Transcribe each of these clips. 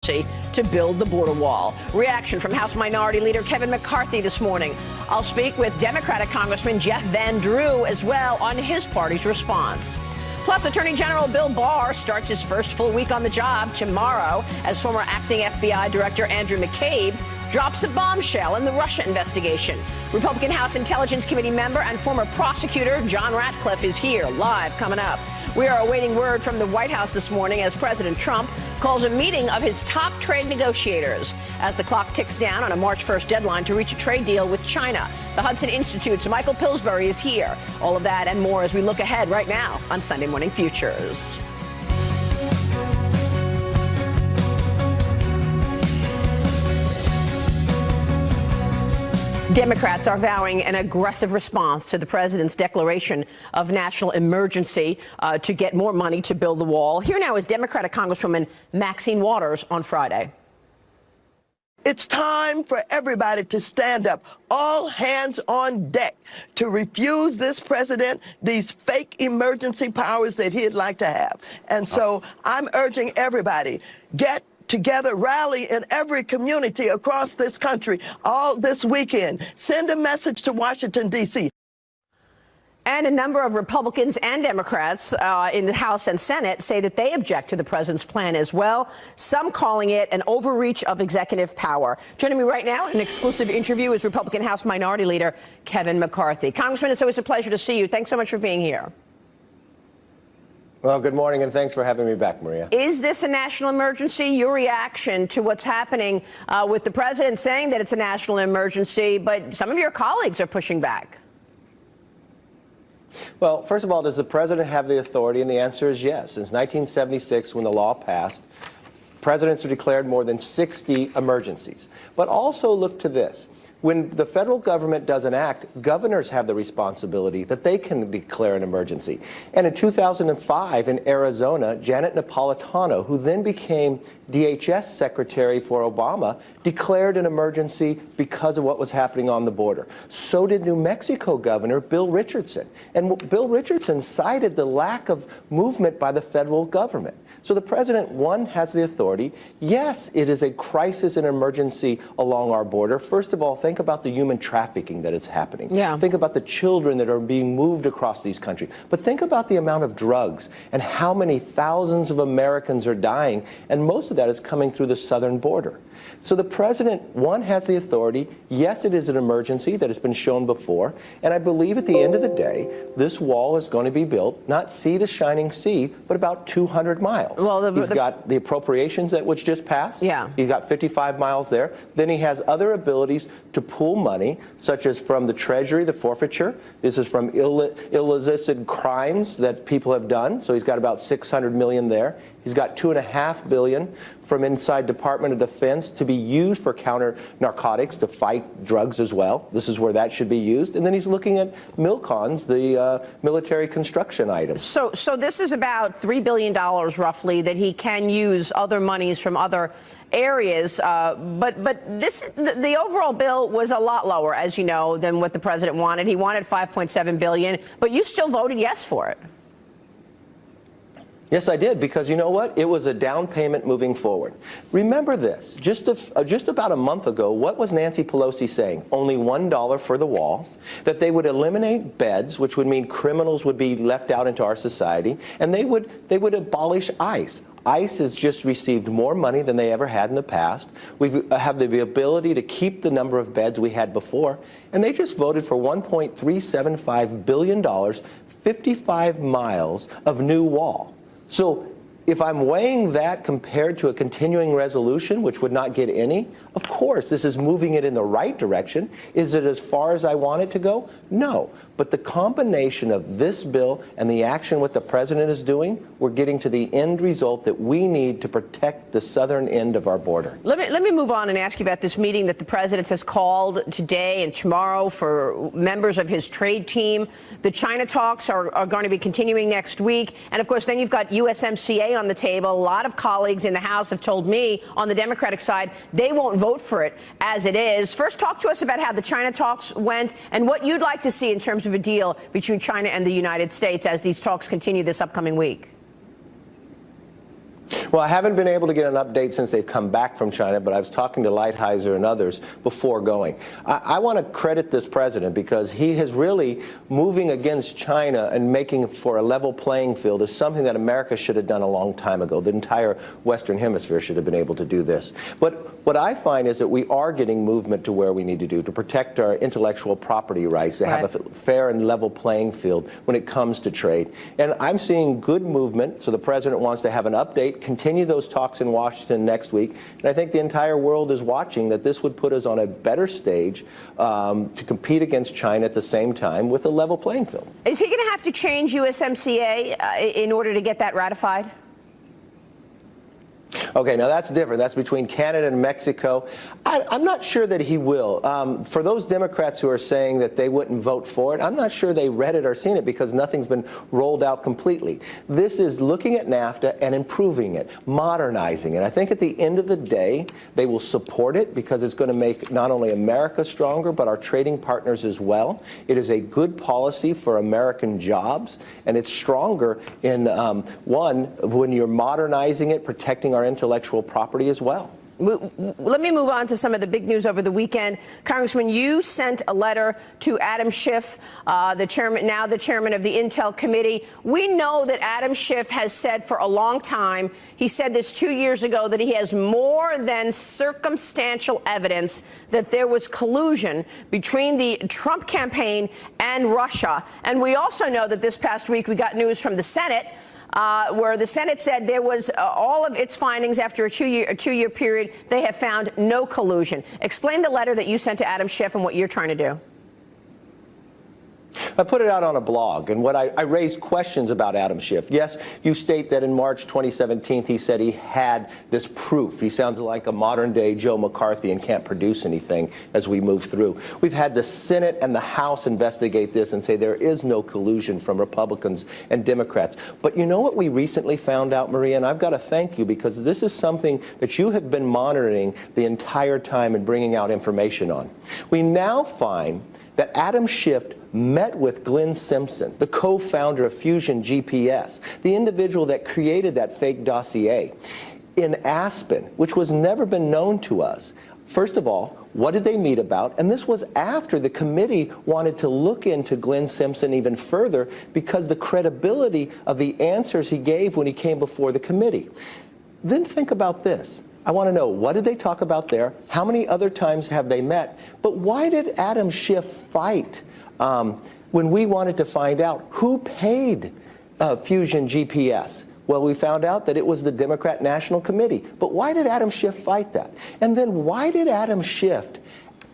to build the border wall. Reaction from House Minority Leader Kevin McCarthy this morning. I'll speak with Democratic Congressman Jeff Van Drew as well on his party's response. Plus, Attorney General Bill Barr starts his first full week on the job tomorrow as former acting FBI Director Andrew McCabe drops a bombshell in the Russia investigation. Republican House Intelligence Committee member and former prosecutor John Ratcliffe is here, live coming up. We are awaiting word from the White House this morning as President Trump calls a meeting of his top trade negotiators as the clock ticks down on a March 1st deadline to reach a trade deal with China. The Hudson Institute's Michael Pillsbury is here. All of that and more as we look ahead right now on Sunday Morning Futures. Democrats are vowing an aggressive response to the president's declaration of national emergency to get more money to build the wall. Here now is Democratic Congresswoman Maxine Waters on Friday. It's time for everybody to stand up, all hands on deck, to refuse this president these fake emergency powers that he'd like to have. And so I'm urging everybody, get together, rally in every community across this country all this weekend. Send a message to Washington, D.C. And a number of Republicans and Democrats in the House and Senate say that they object to the president's plan as well, some calling it an overreach of executive power. Joining me right now in an exclusive interview is Republican House Minority Leader Kevin McCarthy. Congressman, it's always a pleasure to see you. Thanks so much for being here. Well, good morning, and thanks for having me back, Maria. Is this a national emergency? Your reaction to what's happening with the president saying that it's a national emergency, but some of your colleagues are pushing back. Well, first of all, does the president have the authority? And the answer is yes. Since 1976, when the law passed, presidents have declared more than 60 emergencies. But also look to this. When the federal government does an act, governors have the responsibility that they can declare an emergency. And in 2005 in Arizona, Janet Napolitano, who then became DHS Secretary for Obama, declared an emergency because of what was happening on the border. So did New Mexico Governor Bill Richardson. And Bill Richardson cited the lack of movement by the federal government. So the president, one, has the authority. Yes, it is a crisis and emergency along our border. First of all, think about the human trafficking that is happening. Yeah. Think about the children that are being moved across these countries. But think about the amount of drugs and how many thousands of Americans are dying, and most of that is coming through the southern border. So the president, one, has the authority. Yes, it is an emergency that has been shown before. And I believe at the end of the day, this wall is going to be built, not sea to shining sea, but about 200 miles. Well, he's got the appropriations that which just passed. Yeah. He's got 55 miles there. Then he has other abilities to pool money, such as from the Treasury, the forfeiture. This is from illicit crimes that people have done. So he's got about $600 million there. He's got $2.5 billion from inside Department of Defense to be used for counter narcotics to fight drugs as well. This is where that should be used. And then he's looking at MILCONs, the military construction items. So this is about $3 billion roughly that he can use other monies from other areas. But the overall bill was a lot lower, as you know, than what the president wanted. He wanted $5.7 billion, but you still voted yes for it. Yes, I did, because you know what? It was a down payment moving forward. Remember this, just about a month ago, what was Nancy Pelosi saying? Only $1 for the wall, that they would eliminate beds, which would mean criminals would be left out into our society, and they would abolish ICE. ICE has just received more money than they ever had in the past. We have the ability to keep the number of beds we had before, and they just voted for $1.375 billion, 55 miles of new wall. So if I'm weighing that compared to a continuing resolution, which would not get any, of course, this is moving it in the right direction. Is it as far as I want it to go? No. But the combination of this bill and the action what the president is doing, we're getting to the end result that we need to protect the southern end of our border. Let me move on and ask you about this meeting that the president has called today and tomorrow for members of his trade team. The China talks are going to be continuing next week. And, of course, then you've got USMCA on the table. A lot of colleagues in the House have told me on the Democratic side they won't vote for it as it is. First, talk to us about how the China talks went and what you'd like to see in terms of a deal between China and the United States as these talks continue this upcoming week. Well, I haven't been able to get an update since they've come back from China, but I was talking to Lighthizer and others before going. I want to credit this president because he is really moving against China and making for a level playing field is something that America should have done a long time ago. The entire Western Hemisphere should have been able to do this. But what I find is that we are getting movement to where we need to do to protect our intellectual property rights, to have a fair and level playing field when it comes to trade. And I'm seeing good movement, so the president wants to have an update, continue those talks in Washington next week. And I think the entire world is watching that this would put us on a better stage to compete against China at the same time with a level playing field. Is he going to have to change USMCA in order to get that ratified? Okay, now that's different. That's between Canada and Mexico. I'm not sure that he will. For those Democrats who are saying that they wouldn't vote for it, I'm not sure they read it or seen it because nothing's been rolled out completely. This is looking at NAFTA and improving it, modernizing it. I think at the end of the day, they will support it because it's going to make not only America stronger, but our trading partners as well. It is a good policy for American jobs, and it's stronger in, one, when you're modernizing it, protecting our intellectual property as well. Let me move on to some of the big news over the weekend. Congressman, you sent a letter to Adam Schiff, the chairman of the Intel Committee. We know that Adam Schiff has said for a long time, he said this 2 years ago, that he has more than circumstantial evidence that there was collusion between the Trump campaign and Russia. And we also know that this past week we got news from the Senate where the Senate said there was all of its findings after a two-year period. They have found no collusion. Explain the letter that you sent to Adam Schiff and what you're trying to do. I put it out on a blog, and I raised questions about Adam Schiff. Yes, you state that in March 2017 he said he had this proof. He sounds like a modern-day Joe McCarthy and can't produce anything as we move through. We've had the Senate and the House investigate this and say there is no collusion from Republicans and Democrats. But you know what we recently found out, Maria, and I've got to thank you because this is something that you have been monitoring the entire time and bringing out information on. We now find that Adam Schiff met with Glenn Simpson, the co-founder of Fusion GPS, the individual that created that fake dossier, in Aspen, which was never been known to us. First of all, what did they meet about? And this was after the committee wanted to look into Glenn Simpson even further because the credibility of the answers he gave when he came before the committee. Then think about this. I want to know, what did they talk about there? How many other times have they met? But why did Adam Schiff fight when we wanted to find out who paid Fusion GPS? Well, we found out that it was the Democrat National Committee. But why did Adam Schiff fight that? And then why did Adam Schiff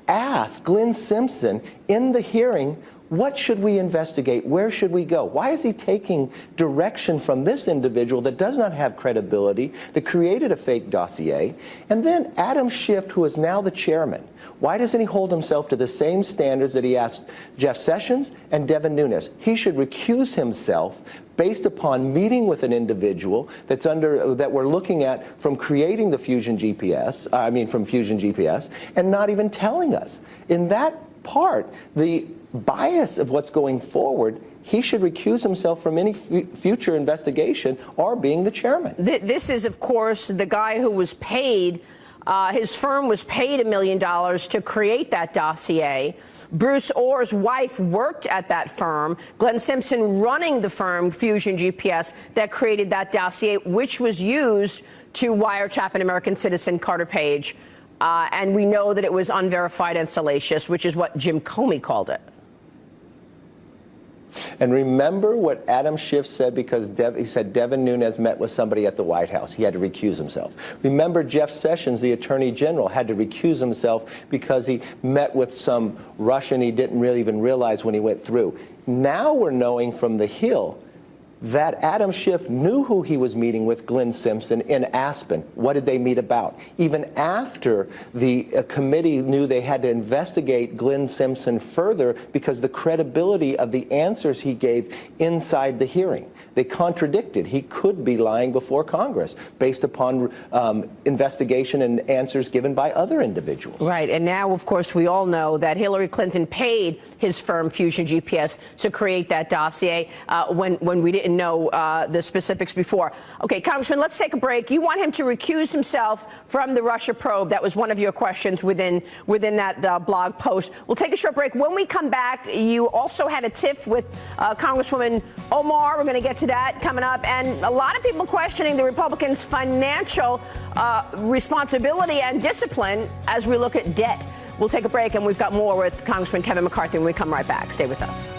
ask Glenn Simpson in the hearing, what should we investigate? Where should we go? Why is he taking direction from this individual that does not have credibility, that created a fake dossier? And then Adam Schiff, who is now the chairman, why doesn't he hold himself to the same standards that he asked Jeff Sessions and Devin Nunes? He should recuse himself based upon meeting with an individual that we're looking at from creating the Fusion GPS, from Fusion GPS, and not even telling us. In that part, the bias of what's going forward, he should recuse himself from any future investigation or being the chairman. This is, of course, the guy who was paid, his firm was paid $1 million to create that dossier. Bruce Orr's wife worked at that firm. Glenn Simpson running the firm, Fusion GPS, that created that dossier, which was used to wiretap an American citizen, Carter Page. And we know that it was unverified and salacious, which is what Jim Comey called it. And remember what Adam Schiff said, because he said Devin Nunes met with somebody at the White House. He had to recuse himself. Remember Jeff Sessions, the Attorney General, had to recuse himself because he met with some Russian he didn't really even realize when he went through. Now we're knowing from the Hill that Adam Schiff knew who he was meeting with, Glenn Simpson, in Aspen. What did they meet about? Even after the committee knew they had to investigate Glenn Simpson further because the credibility of the answers he gave inside the hearing. They contradicted. He could be lying before Congress based upon investigation and answers given by other individuals. Right. And now, of course, we all know that Hillary Clinton paid his firm, Fusion GPS, to create that dossier when we didn't didn't know the specifics before. Okay, Congressman, let's take a break. You want him to recuse himself from the Russia probe. That was one of your questions within that blog post. We'll take a short break. When we come back, you also had a tiff with Congresswoman Omar. We're going to get to that coming up. And a lot of people questioning the Republicans' financial responsibility and discipline as we look at debt. We'll take a break, and we've got more with Congressman Kevin McCarthy when we come right back. Stay with us.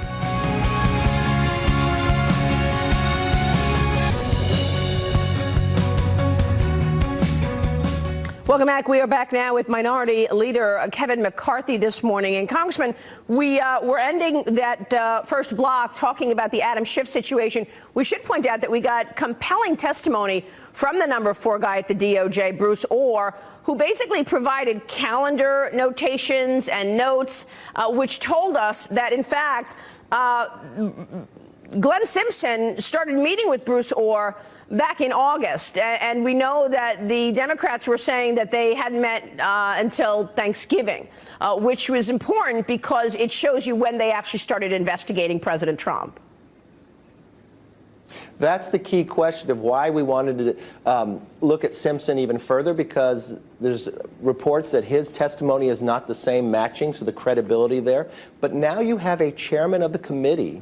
Welcome back. We are back now with Minority Leader Kevin McCarthy this morning. And Congressman, we're ending that first block talking about the Adam Schiff situation. We should point out that we got compelling testimony from the number 4 guy at the DOJ, Bruce Ohr, who basically provided calendar notations and notes, which told us that, in fact, Glenn Simpson started meeting with Bruce Ohr back in August, and we know that the Democrats were saying that they hadn't met until Thanksgiving, which was important because it shows you when they actually started investigating President Trump. That's the key question of why we wanted to look at Simpson even further, because there's reports that his testimony is not the same matching, so the credibility there. But now you have a chairman of the committee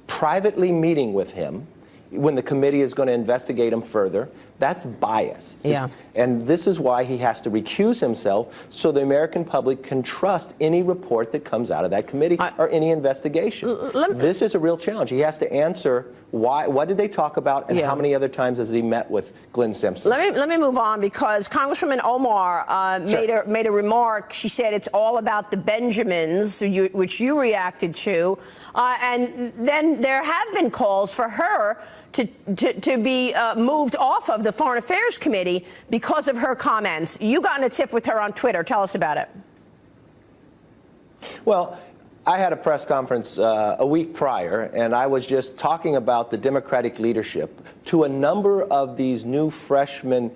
privately meeting with him when the committee is going to investigate him further. That's bias. Yeah. And this is why he has to recuse himself, so the American public can trust any report that comes out of that committee or any investigation. This is a real challenge. He has to answer why, what did they talk about, and how many other times has he met with Glenn Simpson? Let me move on, because Congresswoman Omar made a remark. She said it's all about the Benjamins, which you reacted to, and then there have been calls for her to be moved off of the Foreign Affairs Committee because of her comments. You got in a tiff with her on Twitter. Tell us about it. Well, I had a press conference a week prior, and I was just talking about the Democratic leadership to a number of these new freshman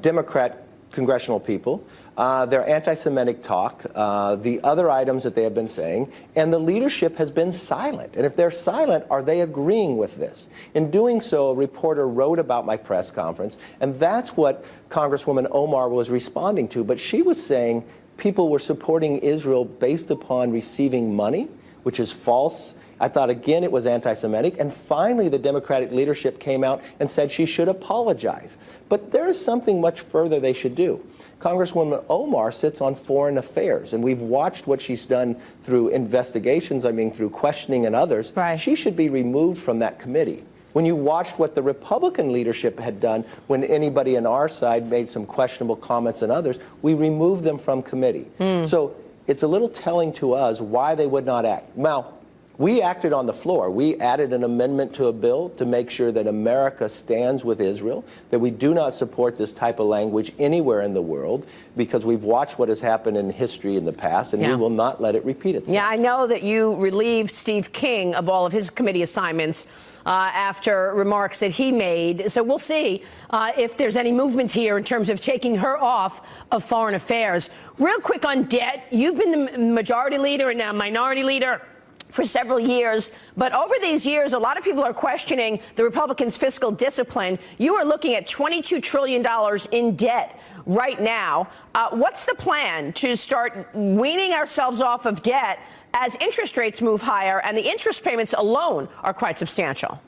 Democrat congressional people, their anti-Semitic talk, the other items that they have been saying, and the leadership has been silent. And if they're silent, are they agreeing with this? In doing so, a reporter wrote about my press conference, and that's what Congresswoman Omar was responding to. But she was saying people were supporting Israel based upon receiving money, which is false. I thought, again, it was anti-Semitic. And finally, the Democratic leadership came out and said she should apologize. But there is something much further they should do. Congresswoman Omar sits on Foreign Affairs, and we've watched what she's done through investigations, through questioning and others. Right. She should be removed from that committee. When you watched what the Republican leadership had done when anybody on our side made some questionable comments and others, we removed them from committee. So it's a little telling to us why they would not act. Now, we acted on the floor. We added an amendment to a bill to make sure that America stands with Israel, that we do not support this type of language anywhere in the world, because we've watched what has happened in history in the past, and we will not let it repeat itself. Yeah, I know that you relieved Steve King of all of his committee assignments after remarks that he made. So we'll see if there's any movement here in terms of taking her off of Foreign Affairs. Real quick on debt, you've been the majority leader and now minority leader for several years, but over these years, a lot of people are questioning the Republicans' fiscal discipline. You are looking at $22 trillion in debt right now. What's the plan to start weaning ourselves off of debt as interest rates move higher, and the interest payments alone are quite substantial?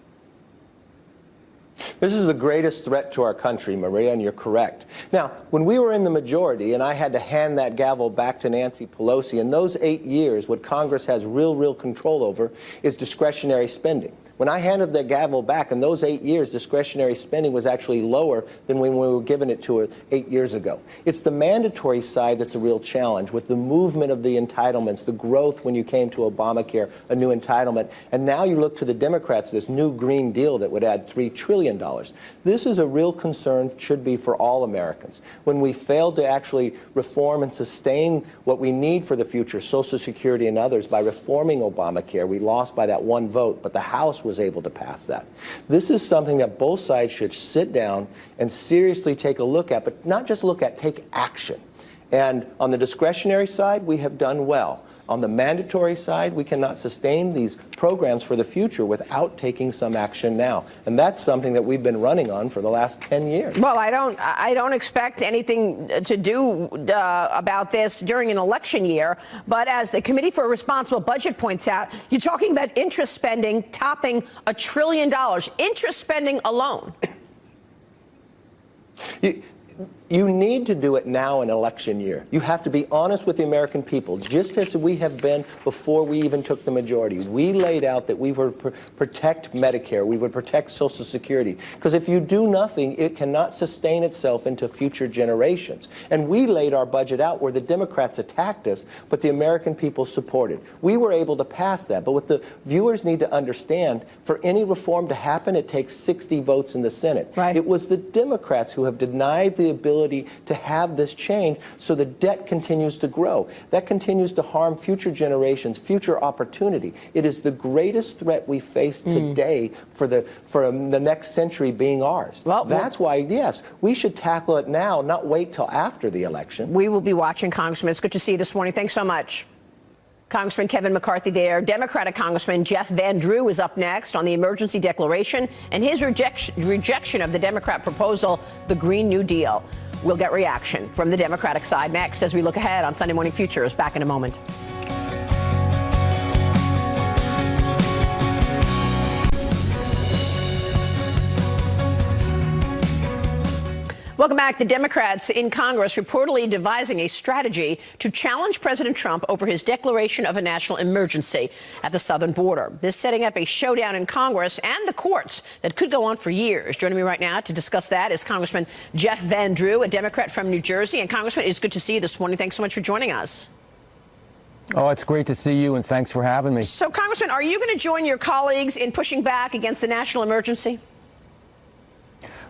This is the greatest threat to our country, Maria, and you're correct. Now, when we were in the majority and I had to hand that gavel back to Nancy Pelosi, in those 8 years, what Congress has real control over is discretionary spending. When I handed the gavel back, in those 8 years, discretionary spending was actually lower than when we were giving it to it 8 years ago. It's the mandatory side that's a real challenge, with the movement of the entitlements, the growth when you came to Obamacare, a new entitlement. And now you look to the Democrats, this new Green Deal that would add $3 trillion. This is a real concern, should be for all Americans. When we failed to actually reform and sustain what we need for the future, Social Security and others, by reforming Obamacare, we lost by that one vote, but the House was able to pass that. This is something that both sides should sit down and seriously take a look at, but not just look at, take action. And on the discretionary side, we have done well. On the mandatory side, we cannot sustain these programs for the future without taking some action now. And that's something that we've been running on for the last 10 years. Well, I don't expect anything to do about this during an election year. But as the Committee for a Responsible Budget points out, you're talking about interest spending topping $1 trillion. Interest spending alone. You need to do it now in election year. You have to be honest with the American people, just as we have been before we even took the majority. We laid out that we would protect Medicare, we would protect Social Security, because if you do nothing, it cannot sustain itself into future generations. And we laid our budget out where the Democrats attacked us, but the American people supported. We were able to pass that, but what the viewers need to understand, for any reform to happen, it takes 60 votes in the Senate. Right. It was the Democrats who have denied the ability to have this change, so the debt continues to grow. That continues to harm future generations, future opportunity. It is the greatest threat we face today for the next century being ours. Well, that's why, yes, we should tackle it now, not wait till after the election. We will be watching, Congressman. It's good to see you this morning. Thanks so much. Congressman Kevin McCarthy there. Democratic Congressman Jeff Van Drew is up next on the emergency declaration and his rejection of the Democrat proposal, the Green New Deal. We'll get reaction from the Democratic side next as we look ahead on Sunday Morning Futures. Back in a moment. Welcome back. The Democrats in Congress reportedly devising a strategy to challenge President Trump over his declaration of a national emergency at the southern border. This setting up a showdown in Congress and the courts that could go on for years. Joining me right now to discuss that is Congressman Jeff Van Drew, a Democrat from New Jersey. And Congressman, it's good to see you this morning. Thanks so much for joining us. Oh, it's great to see you, and thanks for having me. So, Congressman, are you going to join your colleagues in pushing back against the national emergency?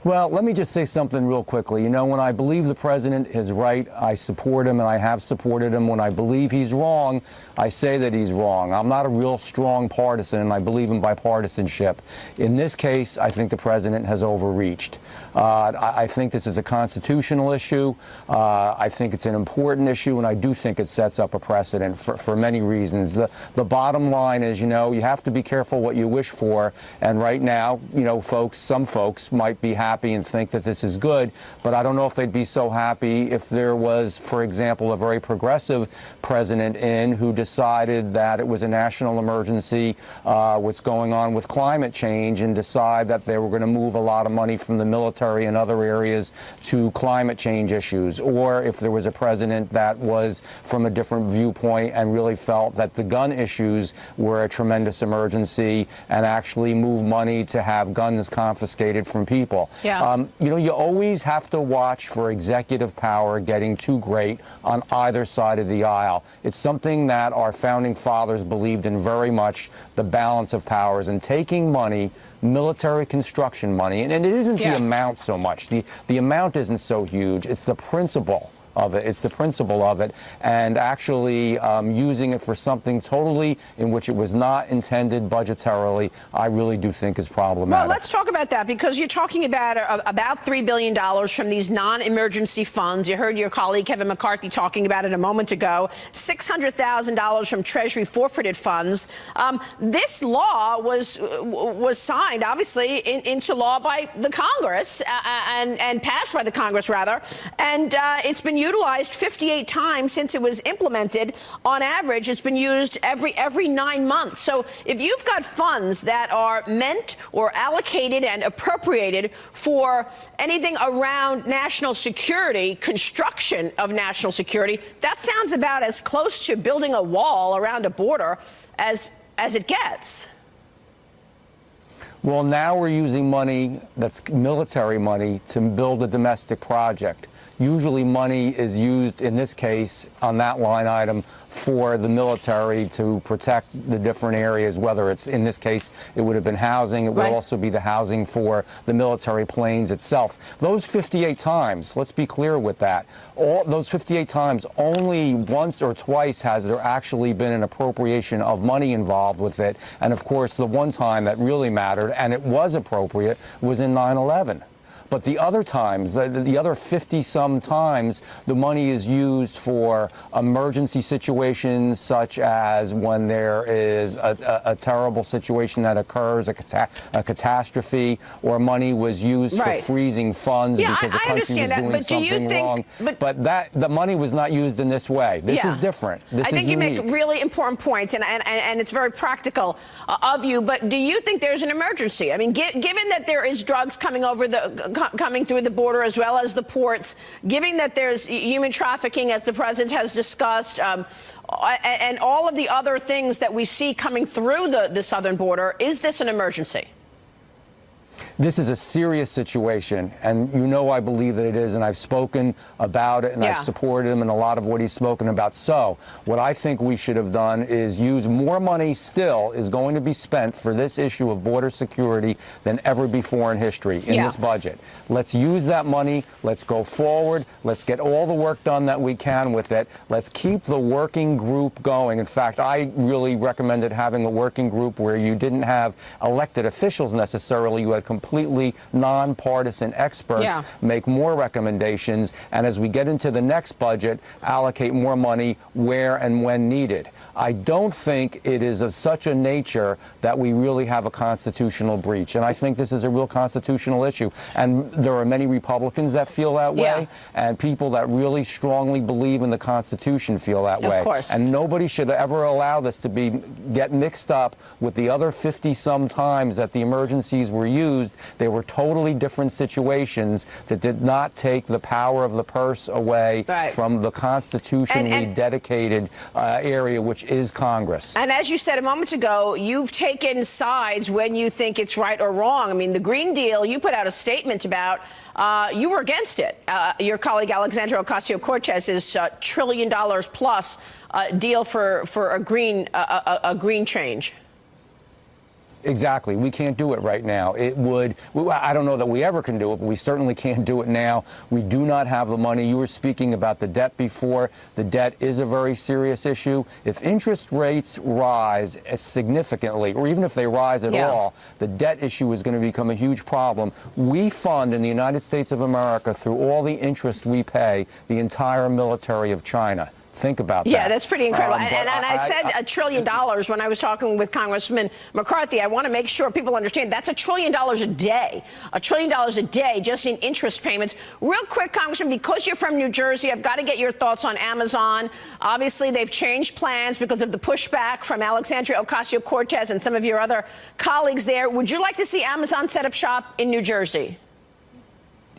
Well, let me just say something real quickly. You know, when I believe the president is right, I support him, and I have supported him. When I believe he's wrong, I say that he's wrong. I'm not a real strong partisan, and I believe in bipartisanship. In this case, I think the president has overreached. I think this is a constitutional issue. I think it's an important issue, and I do think it sets up a precedent for many reasons. The bottom line is, you know, you have to be careful what you wish for, and right now, you know, some folks might be happy and think that this is good, but I don't know if they'd be so happy if there was, for example, a very progressive president who decided that it was a national emergency, what's going on with climate change, and decide that they were going to move a lot of money from the military and other areas to climate change issues, or if there was a president that was from a different viewpoint and really felt that the gun issues were a tremendous emergency and actually move money to have guns confiscated from people. Yeah. You know, you always have to watch for executive power getting too great on either side of the aisle. It's something that our founding fathers believed in very much, the balance of powers, and taking money, military construction money, and it isn't the amount so much. The amount isn't so huge. It's the principle of it. It's the principle of it, and actually using it for something totally in which it was not intended budgetarily, I really do think is problematic. Well, let's talk about that, because you're talking about $3 billion from these non-emergency funds. You heard your colleague Kevin McCarthy talking about it a moment ago. $600,000 from Treasury forfeited funds. This law was signed, obviously, into law by the Congress and passed by the Congress, rather, and it's been utilized 58 times since it was implemented. On average, it's been used every 9 months. So if you've got funds that are meant or allocated and appropriated for anything around national security, construction of national security, that sounds about as close to building a wall around a border as it gets. Well, now we're using money that's military money to build a domestic project. Usually money is used, in this case, on that line item for the military to protect the different areas, whether it's, in this case, it would have been housing. It would also be the housing for the military planes itself. Those 58 times, let's be clear with that, all those 58 times, only once or twice has there actually been an appropriation of money involved with it. And of course, the one time that really mattered, and it was appropriate, was in 9/11. But the other times, the other 50-some times, the money is used for emergency situations, such as when there is a terrible situation that occurs, a catastrophe, or money was used for freezing funds because the country was doing something wrong. But the money was not used in this way. This is different. This I think is you unique. make really important points, and it's very practical of you. But do you think there's an emergency? I mean, given that there is drugs coming through the border as well as the ports, given that there's human trafficking, as the president has discussed, and all of the other things that we see coming through the southern border, is this an emergency? This is a serious situation, and I believe that it is, and I've spoken about it, and I've supported him in a lot of what he's spoken about. So what I think we should have done is use more money still is going to be spent for this issue of border security than ever before in history in this budget. Let's use that money. Let's go forward. Let's get all the work done that we can with it. Let's keep the working group going. In fact, I really recommended having a working group where you didn't have elected officials necessarily. You had completely nonpartisan experts make more recommendations, and as we get into the next budget, allocate more money where and when needed. I don't think it is of such a nature that we really have a constitutional breach, and I think this is a real constitutional issue. And there are many Republicans that feel that way, and people that really strongly believe in the Constitution feel that way. Of course. And nobody should ever allow this to get mixed up with the other 50-some times that the emergencies were used. They were totally different situations that did not take the power of the purse away from the constitutionally dedicated area, which is Congress. And as you said a moment ago, you've taken sides when you think it's right or wrong. I mean, the Green Deal, you put out a statement about, you were against it. Your colleague Alexandria Ocasio-Cortez's $1 trillion plus deal for a green change. Exactly. We can't do it right now. I don't know that we ever can do it, but we certainly can't do it now. We do not have the money. You were speaking about the debt before. The debt is a very serious issue. If interest rates rise significantly, or even if they rise at all, the debt issue is going to become a huge problem. We fund in the United States of America, through all the interest we pay, the entire military of China. Think about that. Yeah, that's pretty incredible. And I said $1 trillion when I was talking with Congressman McCarthy. I want to make sure people understand that's $1 trillion a day. $1 trillion a day just in interest payments. Real quick, Congressman, because you're from New Jersey, I've got to get your thoughts on Amazon. Obviously, they've changed plans because of the pushback from Alexandria Ocasio-Cortez and some of your other colleagues there. Would you like to see Amazon set up shop in New Jersey?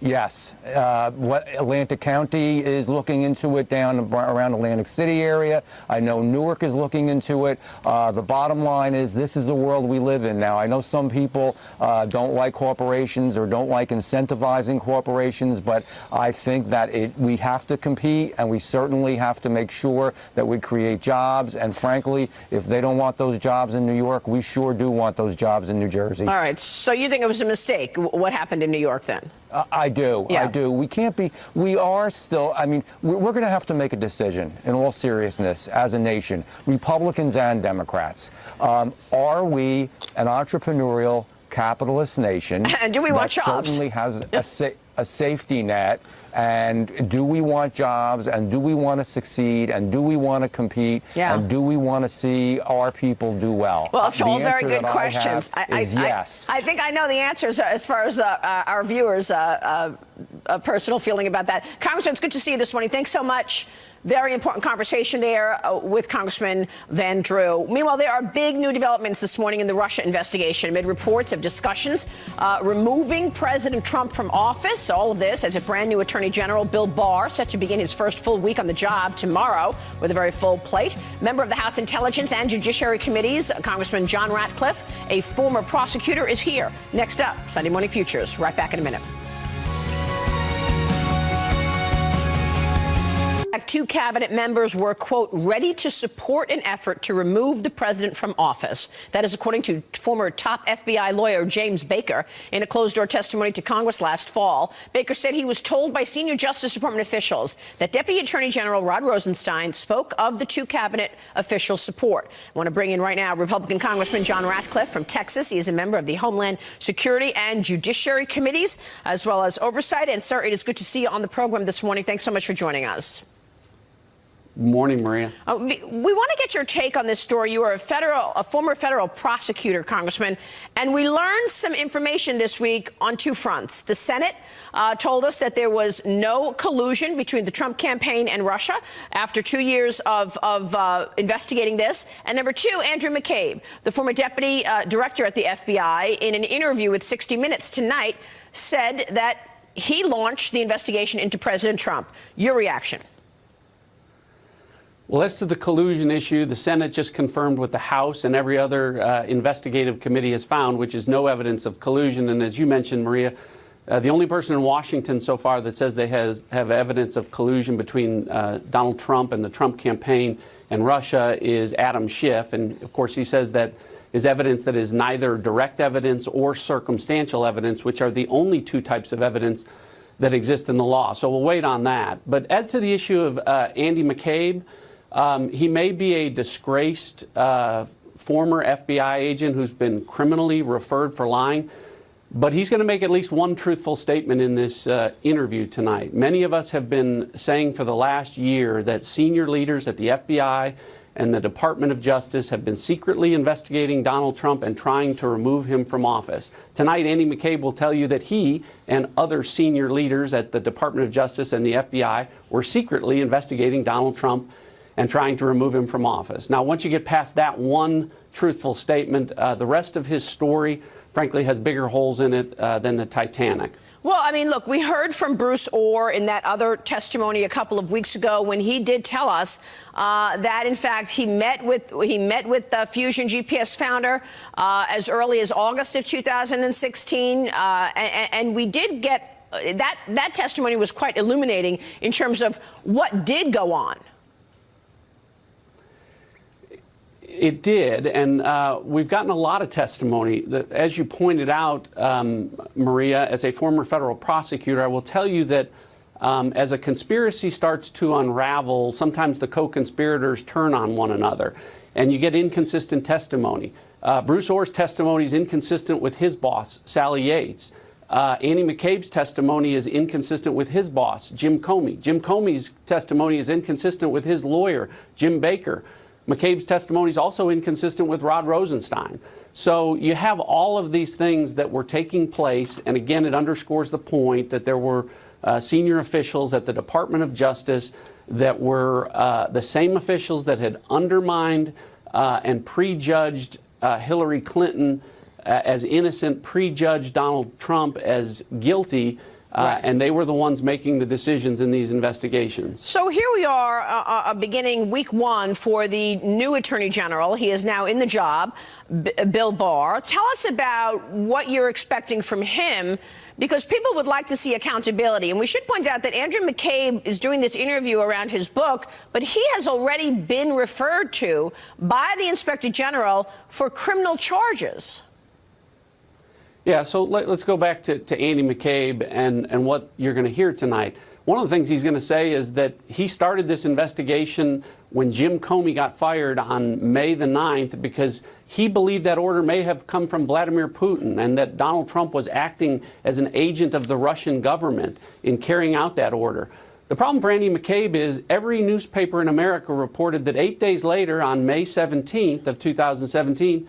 Yes. What Atlantic County is looking into it down around Atlantic City area. I know Newark is looking into it. The bottom line is this is the world we live in now. I know some people don't like corporations or don't like incentivizing corporations, but I think that we have to compete, and we certainly have to make sure that we create jobs. And frankly, if they don't want those jobs in New York, we sure do want those jobs in New Jersey. All right. So you think it was a mistake what happened in New York then? I do. I do. We can't be. We are still. I mean, we're going to have to make a decision in all seriousness as a nation, Republicans and Democrats. Are we an entrepreneurial capitalist nation and do we want jobs? That certainly has a safety net? And do we want jobs? And do we want to succeed? And do we want to compete? And do we want to see our people do well? Well, it's all very good questions. Yes. I think I know the answers as far as our viewers' personal feeling about that. Congressman, it's good to see you this morning. Thanks so much. Very important conversation there with Congressman Van Drew. Meanwhile, there are big new developments this morning in the Russia investigation amid reports of discussions removing President Trump from office. All of this as a brand new Attorney General Bill Barr set to begin his first full week on the job tomorrow with a very full plate. Member of the House Intelligence and Judiciary Committees, Congressman John Ratcliffe, a former prosecutor, is here. Next up, Sunday Morning Futures. Right back in a minute. Two cabinet members were, quote, ready to support an effort to remove the president from office. That is according to former top FBI lawyer James Baker in a closed-door testimony to Congress last fall. Baker said he was told by senior Justice Department officials that Deputy Attorney General Rod Rosenstein spoke of the two cabinet officials' support. I want to bring in right now Republican Congressman John Ratcliffe from Texas. He is a member of the Homeland Security and Judiciary Committees, as well as Oversight. And, sir, it is good to see you on the program this morning. Thanks so much for joining us. Morning, Maria. We want to get your take on this story. You are a former federal prosecutor, Congressman, and we learned some information this week on two fronts. The Senate told us that there was no collusion between the Trump campaign and Russia after 2 years of investigating this. And number two, Andrew McCabe, the former deputy director at the FBI, in an interview with 60 Minutes tonight, said that he launched the investigation into President Trump. Your reaction? Well, as to the collusion issue, the Senate just confirmed what the House and every other investigative committee has found, which is no evidence of collusion. And as you mentioned, Maria, the only person in Washington so far that says they have evidence of collusion between Donald Trump and the Trump campaign and Russia is Adam Schiff. And, of course, he says that is evidence that is neither direct evidence or circumstantial evidence, which are the only two types of evidence that exist in the law. So we'll wait on that. But as to the issue of Andy McCabe, he may be a disgraced former FBI agent who's been criminally referred for lying, but he's going to make at least one truthful statement in this interview tonight. Many of us have been saying for the last year that senior leaders at the FBI and the Department of Justice have been secretly investigating Donald Trump and trying to remove him from office. Tonight, Andy McCabe will tell you that he and other senior leaders at the Department of Justice and the FBI were secretly investigating Donald Trump and trying to remove him from office. Now, once you get past that one truthful statement, the rest of his story, frankly, has bigger holes in it than the Titanic. Well, I mean, look, we heard from Bruce Orr in that other testimony a couple of weeks ago when he did tell us that, in fact, he met with the Fusion GPS founder as early as August of 2016, and we did get that testimony was quite illuminating in terms of what did go on. It did, and we've gotten a lot of testimony. As you pointed out, Maria, as a former federal prosecutor, I will tell you that as a conspiracy starts to unravel, sometimes the co-conspirators turn on one another, and you get inconsistent testimony. Bruce Orr's testimony is inconsistent with his boss, Sally Yates. Andy McCabe's testimony is inconsistent with his boss, Jim Comey. Jim Comey's testimony is inconsistent with his lawyer, Jim Baker. McCabe's testimony is also inconsistent with Rod Rosenstein. So you have all of these things that were taking place, and again, it underscores the point that there were senior officials at the Department of Justice that were the same officials that had undermined and prejudged Hillary Clinton as innocent, prejudged Donald Trump as guilty. Right. And they were the ones making the decisions in these investigations. So here we are beginning week one for the new Attorney General. He is now in the job, Bill Barr. Tell us about what you're expecting from him, because people would like to see accountability. And we should point out that Andrew McCabe is doing this interview around his book, but he has already been referred to by the Inspector General for criminal charges. Yeah, so let's go back to Andy McCabe and what you're going to hear tonight. One of the things he's going to say is that he started this investigation when Jim Comey got fired on May the 9th because he believed that order may have come from Vladimir Putin and that Donald Trump was acting as an agent of the Russian government in carrying out that order. The problem for Andy McCabe is every newspaper in America reported that 8 days later, on May 17th of 2017,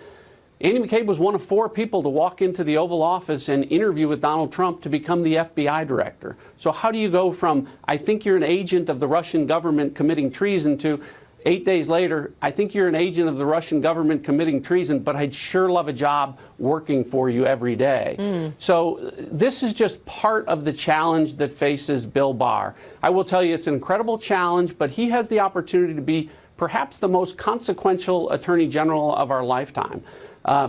Andy McCabe was one of 4 people to walk into the Oval Office and interview with Donald Trump to become the FBI director. So how do you go from, I think you're an agent of the Russian government committing treason, to 8 days later, I think you're an agent of the Russian government committing treason, but I'd sure love a job working for you every day. So this is just part of the challenge that faces Bill Barr. I will tell you, it's an incredible challenge, but he has the opportunity to be perhaps the most consequential Attorney General of our lifetime.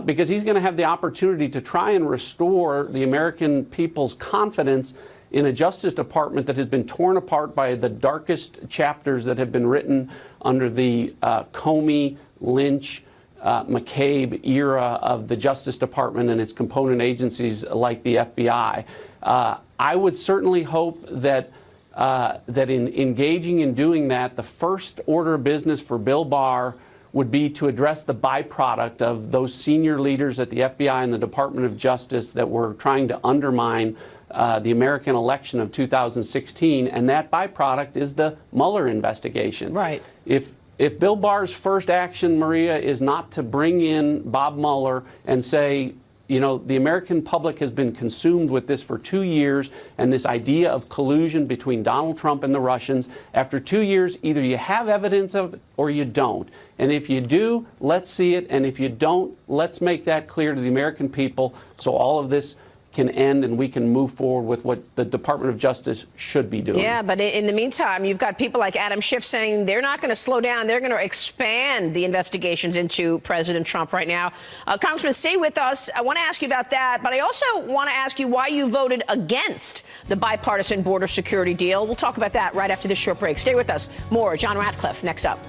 Because he's going to have the opportunity to try and restore the American people's confidence in a Justice Department that has been torn apart by the darkest chapters that have been written under the Comey, Lynch, McCabe era of the Justice Department and its component agencies like the FBI. I would certainly hope that that in engaging in doing that, the first order of business for Bill Barr would be to address the byproduct of those senior leaders at the FBI and the Department of Justice that were trying to undermine the American election of 2016, and that byproduct is the Mueller investigation. Right. If Bill Barr's first action, Maria, is not to bring in Bob Mueller and say, you know, the American public has been consumed with this for 2 years, and this idea of collusion between Donald Trump and the Russians. After 2 years, either you have evidence of it or you don't. And if you do, let's see it. And if you don't, let's make that clear to the American people so all of this can end and we can move forward with what the Department of Justice should be doing. Yeah, but in the meantime, you've got people like Adam Schiff saying they're not going to slow down. They're going to expand the investigations into President Trump right now. Congressman, stay with us. I want to ask you about that, but I also want to ask you why you voted against the bipartisan border security deal. We'll talk about that right after this short break. Stay with us. More John Ratcliffe next up.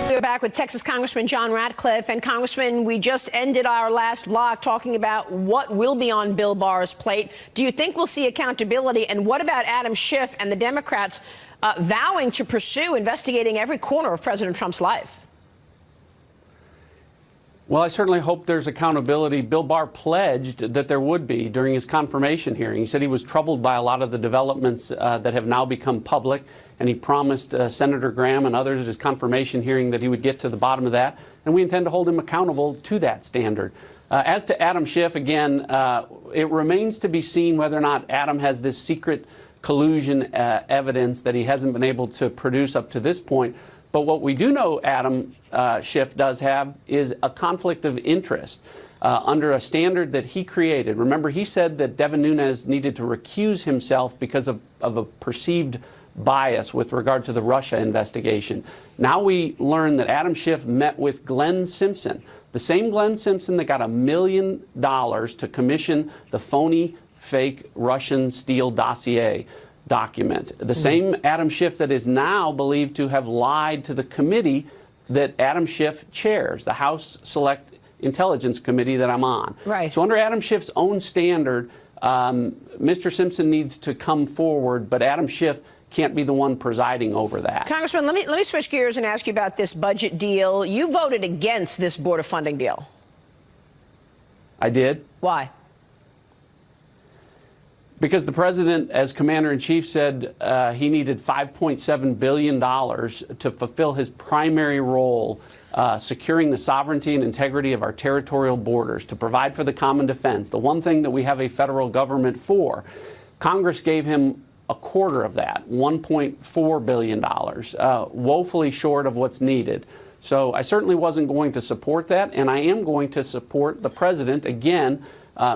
We're back with Texas Congressman John Ratcliffe. And Congressman, we just ended our last block talking about what will be on Bill Barr's plate. Do you think we'll see accountability? And what about Adam Schiff and the Democrats vowing to pursue investigating every corner of President Trump's life? Well, I certainly hope there's accountability. Bill Barr pledged that there would be during his confirmation hearing. He said he was troubled by a lot of the developments that have now become public, and he promised Senator Graham and others at his confirmation hearing that he would get to the bottom of that, and we intend to hold him accountable to that standard. As to Adam Schiff, again, it remains to be seen whether or not Adam has this secret collusion evidence that he hasn't been able to produce up to this point. But what we do know Adam Schiff does have is a conflict of interest under a standard that he created. Remember, he said that Devin Nunes needed to recuse himself because of a perceived bias with regard to the Russia investigation. Now we learn that Adam Schiff met with Glenn Simpson, the same Glenn Simpson that got $1 million to commission the phony, fake Russian Steele dossier document. The same Adam Schiff that is now believed to have lied to the committee that Adam Schiff chairs, the House Select Intelligence Committee that I'm on. Right. So under Adam Schiff's own standard, Mr. Simpson needs to come forward, but Adam Schiff can't be the one presiding over that. Congressman, let me switch gears and ask you about this budget deal. You voted against this border funding deal. I did. Why? Because the president, as commander-in-chief, said he needed $5.7 billion to fulfill his primary role, securing the sovereignty and integrity of our territorial borders, to provide for the common defense, the one thing that we have a federal government for. Congress gave him a quarter of that, $1.4 billion, woefully short of what's needed. So I certainly wasn't going to support that, and I am going to support the president, again,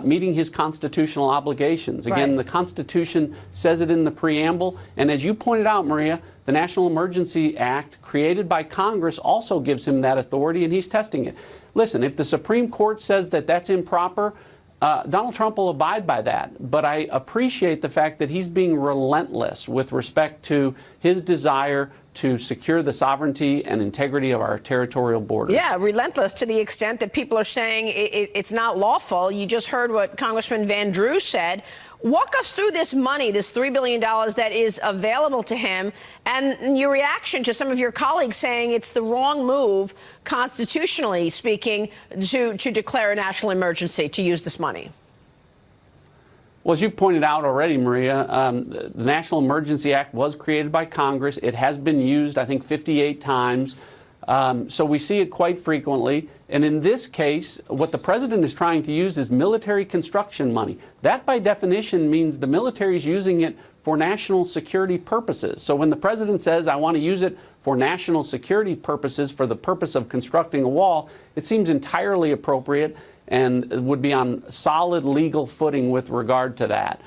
meeting his constitutional obligations. Again, Right. The Constitution says it in the preamble. And as you pointed out, Maria, the National Emergency Act created by Congress also gives him that authority, and he's testing it. Listen, if the Supreme Court says that that's improper, Donald Trump will abide by that. But I appreciate the fact that he's being relentless with respect to his desire to secure the sovereignty and integrity of our territorial borders. Yeah, relentless to the extent that people are saying it's not lawful. You just heard what Congressman Van Drew said. Walk us through this money, this $3 billion that is available to him, and your reaction to some of your colleagues saying it's the wrong move, constitutionally speaking, to declare a national emergency, to use this money. Well, as you pointed out already, Maria, the National Emergency Act was created by Congress. It has been used, I think, 58 times. So we see it quite frequently. And in this case, what the president is trying to use is military construction money. That, by definition, means the military is using it for national security purposes. So when the president says, I want to use it for national security purposes, for the purpose of constructing a wall, it seems entirely appropriate and would be on solid legal footing with regard to that.